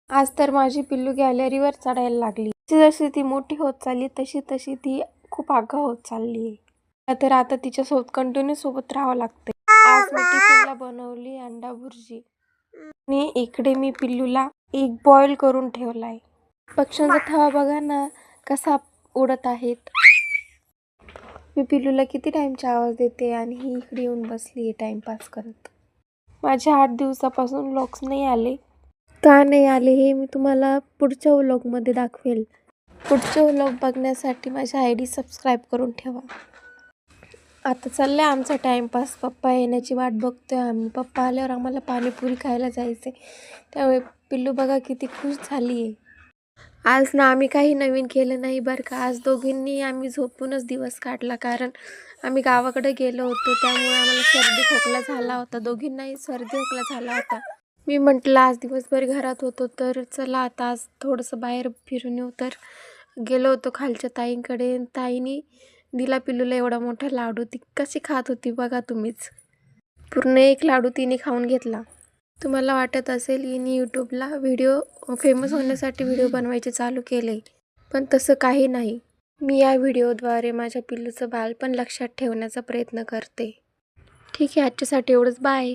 आज तर माझी पिल्लू गॅलरीवर चढायला लागली. जशी ती मोठी होत चालली तशी तशी ती खूप आगाऊ होत चालली आहे. तर आता तिच्यासोबत कंटिन्यू सोबत राहावं लागते. आज मी टिफिनला बनवली अंडा भुर्जी आणि इकडे मी पिल्लूला एग बॉईल करून ठेवलाय. पक्ष्यांचा थवा बघा ना कसा उडत आहेत. मी पिल्लूला किती टाइमचा आवाज देते आणि ही इकडे येऊन बसली आहे टाइमपास करत. माझे 8 दिवसापासून व्लॉग्स नाही आले. का नाही आले हे मी तुम्हाला पुढच्या व्लॉगमध्ये दाखवेल. पुढचे व्लॉग बघण्यासाठी माझ्या ID सबस्क्राईब करून ठेवा. आता चाललंय आमचा टाइमपास. पप्पा येण्याची वाट बघतोय आम्ही. पप्पा आल्यावर आम्हाला पाणीपुरी खायला जायचे. त्यामुळे पिल्लू बघा किती खुश झाली आहे. आज ना आम्ही काही नवीन केलं नाही बरं का. आज दोघींनी आम्ही झोपूनच दिवस काढला, कारण आम्ही गावाकडे गेलो होतो. त्यामुळे आम्हाला सर्दी खोकला झाला होता. दोघींनाही सर्दी खोकला झाला होता. मी म्हटलं आज दिवसभर घरात होतो तर चला आता आज थोडंसं बाहेर फिरून येऊ. तर गेलो होतो खालच्या ताईंकडे. ताईंनी दिला पिल्लूला एवढा मोठा लाडू. ती कशी खात होती बघा तुम्हीच. पूर्ण एक लाडू तिने खाऊन घेतला. तुम्हाला वाटत असेल हिने यूट्यूबला फेमस होण्यासाठी व्हिडिओ बनवायचे चालू केले, पण तसं काही नाही. मी या व्हिडिओद्वारे माझ्या पिल्लूचं बालपण लक्षात ठेवण्याचा प्रयत्न करते. ठीक आहे, आजच्यासाठी एवढंच. बाय.